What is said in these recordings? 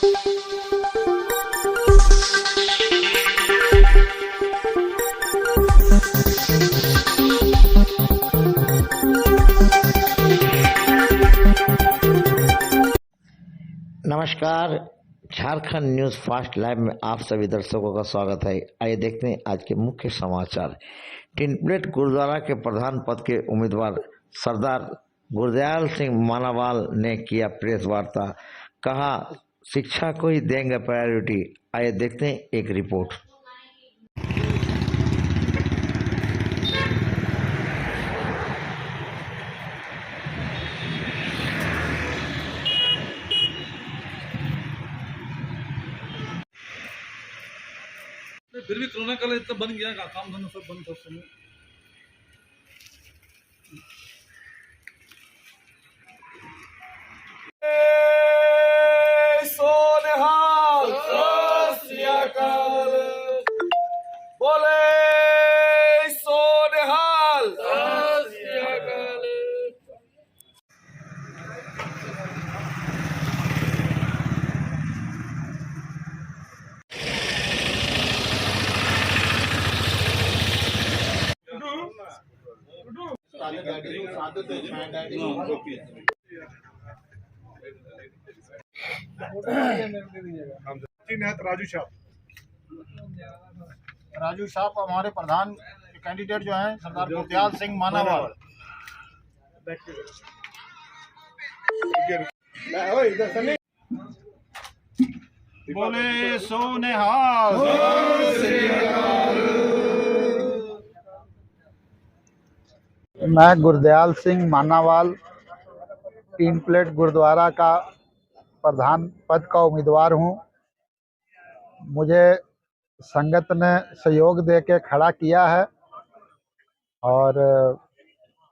नमस्कार, Jharkhand news fast live में आप सभी दर्शकों का स्वागत है। आइए देखते हैं आज के मुख्य समाचार। टिनप्लेट गुरुद्वारा के प्रधान पद के उम्मीदवार सरदार गुरदयाल सिंह मानावाल ने किया प्रेस वार्ता, कहा शिक्षा को ही देंगे प्रायोरिटी। आइए देखते हैं एक रिपोर्ट। फिर भी कोरोना काल इतना बन गया, काम धंधा सब बंद था समय। बोले सोनेहाल। राजू साहब हमारे प्रधान कैंडिडेट जो हैं सरदार गुरदयाल सिंह मानावाल। बोले सोनेहाल। मैं गुरदयाल सिंह मानावाल टिनप्लेट गुरुद्वारा का प्रधान पद का उम्मीदवार हूं। मुझे संगत ने सहयोग दे के खड़ा किया है और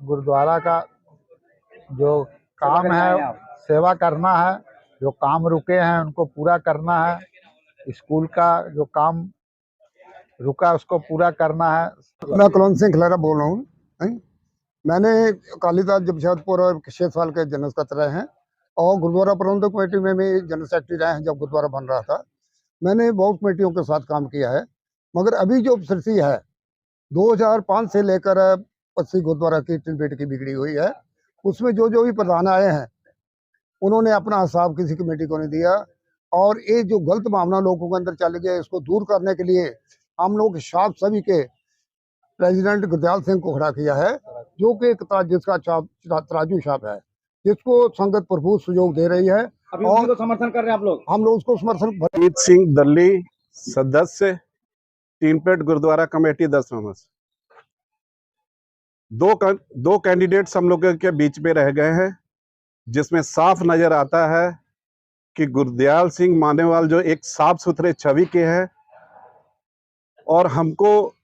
गुरुद्वारा का जो काम है सेवा करना है, जो काम रुके हैं उनको पूरा करना है, स्कूल का जो काम रुका उसको पूरा करना है। मैं कुलवंत सिंह खलेरा बोल रहा हूँ। मैंने अकाली दल जमशेदपुर और 6 साल के जनरल सकत्तर रहे हैं और गुरुद्वारा प्रबंधक कमेटी में भी जनरल सेक्रेटरी रहे हैं। जब गुरुद्वारा बन रहा था मैंने बहुत कमेटियों के साथ काम किया है, मगर अभी जो स्थिति है 2005 से लेकर 25 गुरुद्वारा की टिनप्लेट की बिगड़ी हुई है। उसमें जो भी प्रधान आए हैं उन्होंने अपना हिसाब किसी कमेटी को नहीं दिया और ये जो गलत भावना लोगों के अंदर चल गया इसको दूर करने के लिए हम लोग छाप सभी के प्रेसिडेंट गुरदयाल सिंह को खड़ा किया है, जो कि जिसका तराजू छाप है, जिसको संगत भरपूर सहयोग दे रही है और समर्थन कर रहे हैं आप लोग। हम लोग उसको समर्थन। जीत सिंह दल्ली, सदस्य टिनप्लेट गुरुद्वारा कमेटी 10 नंबर। दो कैंडिडेट्स हम लोग के बीच में रह गए हैं, जिसमें साफ नजर आता है कि गुरदयाल सिंह मानेवाल जो एक साफ सुथरे छवि के हैं और हमको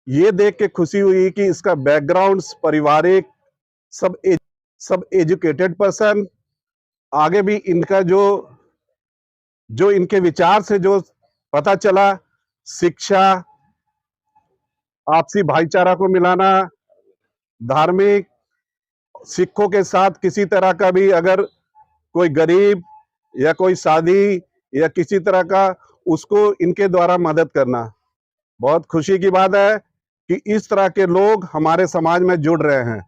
ये देख के खुशी हुई कि इसका बैकग्राउंड पारिवारिक सब एजुकेटेड पर्सन। आगे भी इनका जो इनके विचार से जो पता चला, शिक्षा, आपसी भाईचारा को मिलाना, धार्मिक सिखों के साथ किसी तरह का भी अगर कोई गरीब या कोई शादी या किसी तरह का उसको इनके द्वारा मदद करना, बहुत खुशी की बात है कि इस तरह के लोग हमारे समाज में जुड़ रहे हैं।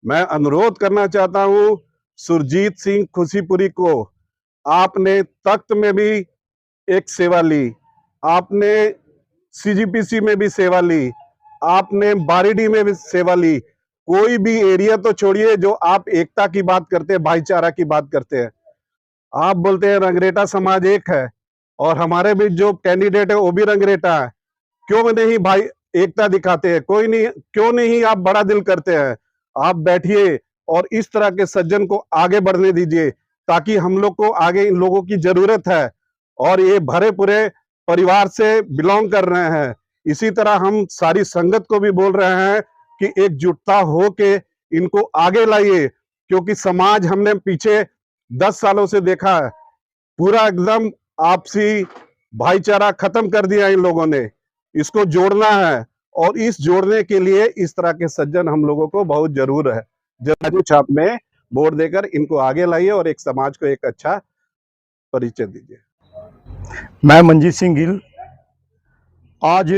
मैं अनुरोध करना चाहता हूं सुरजीत सिंह खुशीपुरी को, आपने तख्त में भी एक सेवा ली, आपने सीजीपीसी में भी सेवा ली, आपने बारीडी में भी सेवा ली। कोई भी एरिया तो छोड़िए जो आप एकता की बात करते हैं, भाईचारा की बात करते हैं। आप बोलते हैं रंगरेटा समाज एक है और हमारे भी जो कैंडिडेट है वो भी रंगरेटा है। क्यों नहीं भाई एकता दिखाते हैं? कोई नहीं, क्यों नहीं आप बड़ा दिल करते हैं? आप बैठिए और इस तरह के सज्जन को आगे बढ़ने दीजिए, ताकि हम लोग को आगे इन लोगों की जरूरत है और ये भरे पूरे परिवार से बिलोंग कर रहे हैं। इसी तरह हम सारी संगत को भी बोल रहे हैं कि एकजुटता हो के इनको आगे लाइए, क्योंकि समाज हमने पीछे 10 सालों से देखा है, पूरा एकदम आपसी भाईचारा खत्म कर दिया इन लोगों ने। इसको जोड़ना है और इस जोड़ने के लिए इस तरह के सज्जन हम लोगों को बहुत जरूर है। जराजू छाप में वोट देकर इनको आगे लाइए और एक समाज को एक अच्छा परिचय दीजिए। मैं मंजीत सिंह गिल। आज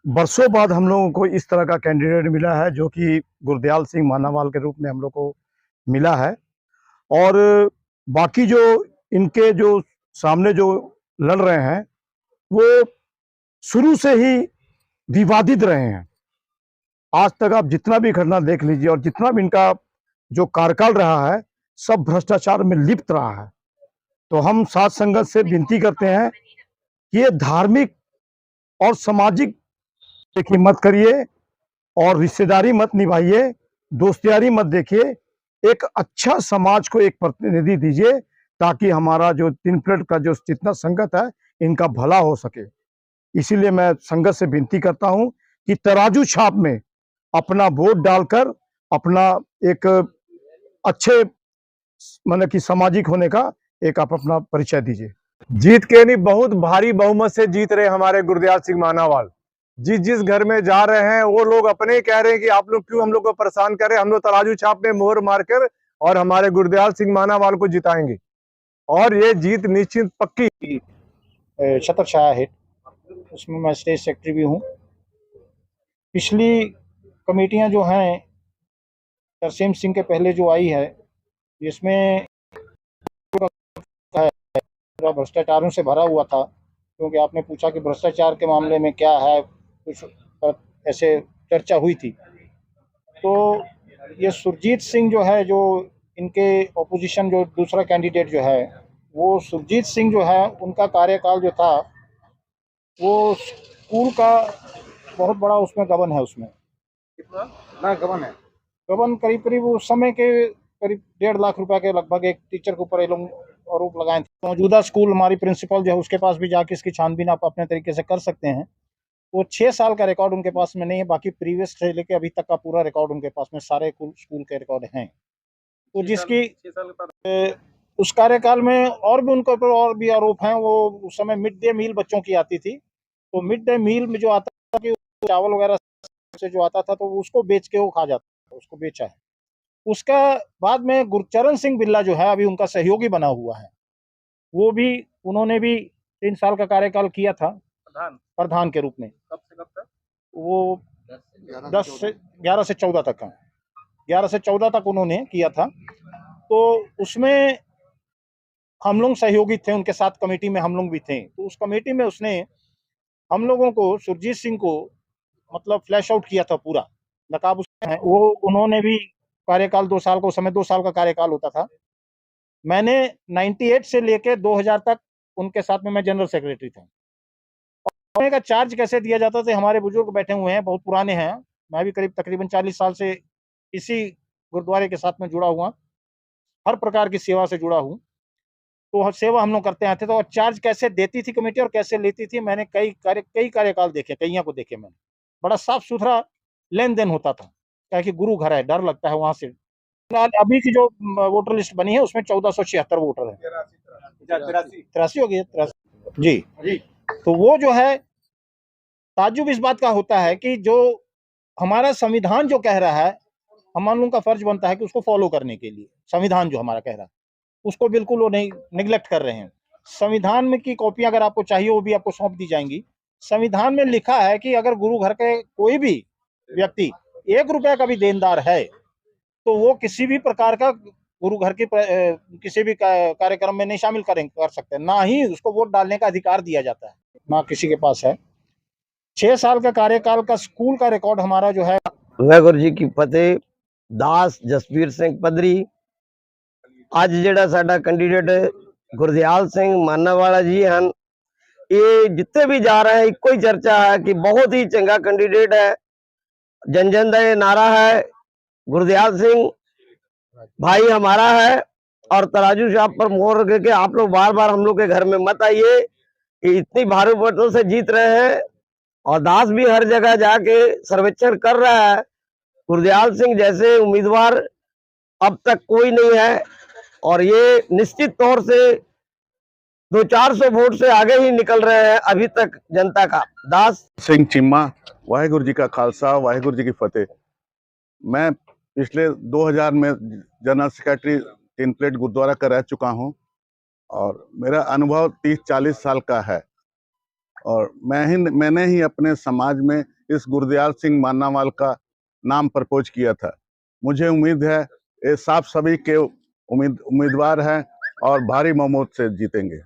बरसों बाद हम लोगों को इस तरह का कैंडिडेट मिला है जो कि गुरदयाल सिंह मानावाल के रूप में हम लोग को मिला है। और बाकी जो इनके जो सामने जो लड़ रहे हैं वो शुरू से ही विवादित रहे हैं। आज तक आप जितना भी घटना देख लीजिए और जितना भी इनका जो कार्यकाल रहा है सब भ्रष्टाचार में लिप्त रहा है। तो हम साथ संगत से विनती करते हैं कि ये धार्मिक और सामाजिक देखिए मत करिए और रिश्तेदारी मत निभाइए, दोस्तियारी मत देखिए। एक अच्छा समाज को एक प्रतिनिधि दीजिए ताकि हमारा जो 3 प्लेट का जो जितना संगत है इनका भला हो सके। इसीलिए मैं संगत से विनती करता हूं कि तराजू छाप में अपना वोट डालकर अपना एक अच्छे मतलब कि सामाजिक होने का एक आप अपना परिचय दीजिए। जीत के नहीं बहुत भारी बहुमत से जीत रहे हमारे गुरदयाल सिंह मानावाल। जिस घर में जा रहे हैं वो लोग अपने ही कह रहे हैं कि आप लोग क्यों हम लोग को परेशान कर रहे हैं, हम लोग तराजू छाप में मोहर मारकर और हमारे गुरदयाल सिंह मानावाल को जिताएंगे और ये जीत निश्चित पक्की। छतर छाया है, उसमें मैं स्टेट सेक्रेटरी भी हूँ। पिछली कमेटियाँ जो हैं तरसेम सिंह के पहले जो आई है जिसमें पूरा भ्रष्टाचारों से भरा हुआ था, क्योंकि आपने पूछा कि भ्रष्टाचार के मामले में क्या है, कुछ ऐसे चर्चा हुई थी। तो ये सुरजीत सिंह जो है, जो इनके ऑपोजिशन जो दूसरा कैंडिडेट जो है वो सुरजीत सिंह जो है, उनका कार्यकाल जो था वो स्कूल का बहुत बड़ा उसमें गबन है। उसमें कितना गबन है? गबन करीब करीब उस समय के करीब 1.5 लाख रुपए के लगभग एक टीचर के ऊपर ये लोग आरोप लगाए थे। मौजूदा स्कूल हमारी प्रिंसिपल जो है उसके पास भी जाके इसकी छानबीन आप अपने तरीके से कर सकते हैं। वो 6 साल का रिकॉर्ड उनके पास में नहीं है, बाकी प्रीवियस से लेके अभी तक का पूरा रिकॉर्ड उनके पास में सारे स्कूल के रिकॉर्ड हैं। तो जिसकी उस कार्यकाल में और भी उनके ऊपर और भी आरोप हैं। वो उस समय मिड डे मील बच्चों की आती थी, तो मिड डे मील में जो आता था कि चावल वगैरह से जो आता था तो उसको बेच के वो खा जाता था, उसको बेचा है। उसका बाद में गुरचरण सिंह बिल्ला जो है अभी उनका सहयोगी बना हुआ है, वो भी उन्होंने भी 3 साल का कार्यकाल किया था प्रधान के रूप में। कब से कब तक? वो 11 से 14 तक का 11 से 14 तक उन्होंने किया था। तो उसमें हम लोग सहयोगी थे, उनके साथ कमेटी में हम लोग भी थे। तो उस कमेटी में उसने हम लोगों को, सुरजीत सिंह को मतलब फ्लैश आउट किया था पूरा नकाब उसमें है। वो उन्होंने भी कार्यकाल 2 साल का, उस समय 2 साल का कार्यकाल होता था। मैंने 98 से लेके 2000 तक उनके साथ में मैं जनरल सेक्रेटरी था। और का चार्ज कैसे दिया जाता था, हमारे बुजुर्ग बैठे हुए हैं, बहुत पुराने हैं। मैं भी करीब तकरीबन 40 साल से इसी गुरुद्वारे के साथ में जुड़ा हुआ, हर प्रकार की सेवा से जुड़ा हूँ। तो सेवा हम लोग करते आते थे। तो चार्ज कैसे देती थी कमेटी और कैसे लेती थी, मैंने कई कार्यकाल देखे, कईयों को देखे मैंने। बड़ा साफ सुथरा लेन देन होता था, क्या कि गुरु घर है, डर लगता है वहां से। अभी की जो वोटर लिस्ट बनी है उसमें 1476 वोटर है, 83 हो गए 83 जी। तो वो जो है ताज्जुब इस बात का होता है कि जो हमारा संविधान जो कह रहा है, हम लोगों का फर्ज बनता है कि उसको फॉलो करने के लिए। संविधान जो हमारा कह रहा है उसको बिल्कुल वो नहीं, निगलेक्ट कर रहे हैं। संविधान में की कॉपियां अगर आपको चाहिए वो भी आपको सौंप दी जाएंगी। संविधान में लिखा है कि अगर गुरु घर के कोई भी व्यक्ति 1 रुपया का भी देनदार है तो वो किसी भी प्रकार का गुरु घर के किसी भी कार्यक्रम में नहीं शामिल कर सकते, ना ही उसको वोट डालने का अधिकार दिया जाता है, ना किसी के पास है। 6 साल का कार्यकाल का स्कूल का रिकॉर्ड हमारा जो है। वाहगुरू जी की फतेह। दास जसवीर सिंह पदरी। ਅੱਜ ਜਿਹੜਾ ਸਾਡਾ ਕੈਂਡੀਡੇਟ ਗੁਰਦਿਆਲ ਸਿੰਘ ਮਾਨਾਵਾਲਾ ਜੀ ਹਨ, ਇਹ ਜਿੱਥੇ ਵੀ ਜਾ ਰਹੇ ਇੱਕੋ ਹੀ ਚਰਚਾ ਹੈ कि बहुत ही चंगा कैंडिडेट है। जन जन का ये नारा है गुरदयाल सिंह भाई हमारा है। और तराजू छाप पर मोहर रख के आप लोग बार बार हम लोग के घर में मत आइए कि इतनी भारी वोटों से जीत रहे हैं। और दास भी हर जगह जाके सर्वेक्षण कर रहा है। गुरदयाल सिंह जैसे उम्मीदवार अब तक कोई नहीं है और ये निश्चित तौर से 200-400 वोट से आगे ही निकल रहे हैं अभी तक जनता का। दास सिंह चीमा। वाहेगुरु जी का खालसा, वाहेगुरु जी की फतेह। मैं पिछले 2000 में जनरल सेक्रेटरी 3 प्लेट गुरुद्वारा का रह चुका हूं। और मेरा अनुभव 30-40 साल का है और मैंने ही अपने समाज में इस गुरदयाल सिंह मानावाल का नाम प्रपोज किया था। मुझे उम्मीद है ये साफ सभी के उम्मीदवार हैं और भारी बहुमत से जीतेंगे।